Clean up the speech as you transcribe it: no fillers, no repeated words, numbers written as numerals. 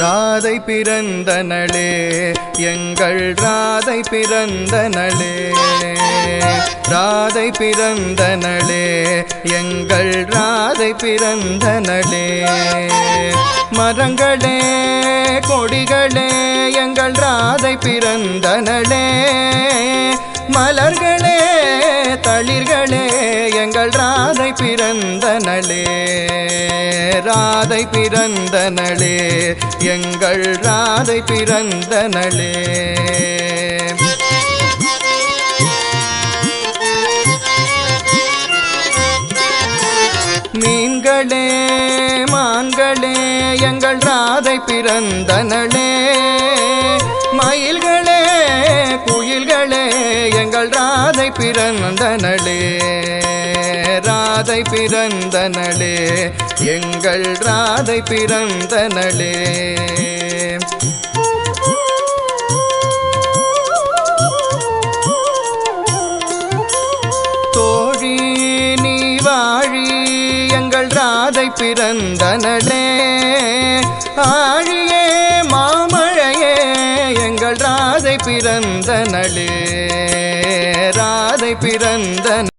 ராதை பிறந்தனளே எங்கள் ராதை பிறந்தனளே, ராதை பிறந்தனளே எங்கள் ராதை பிறந்தனளே. மரங்களே கொடிகளே எங்கள் ராதை பிறந்தனளே, மலர்களே தளிர்களே எங்கள் ராதை பிறந்தனளே, ராதை பிறந்தனளே எங்கள் ராதை பிறந்தனளே. மீன்களே மான்களே எங்கள் ராதை பிறந்தனளே, மயில்களே குயில்களே எங்கள் ராதை பிறந்தனளே, ராதை பிறந்தனளே எங்கள் ராதை பிறந்தனளே. தோழி நீ வாழி எங்கள் ராதை பிறந்தனளே, ஆழியே மாமழையே எங்கள் ராதை பிறந்தனளே, ராதை பிறந்தன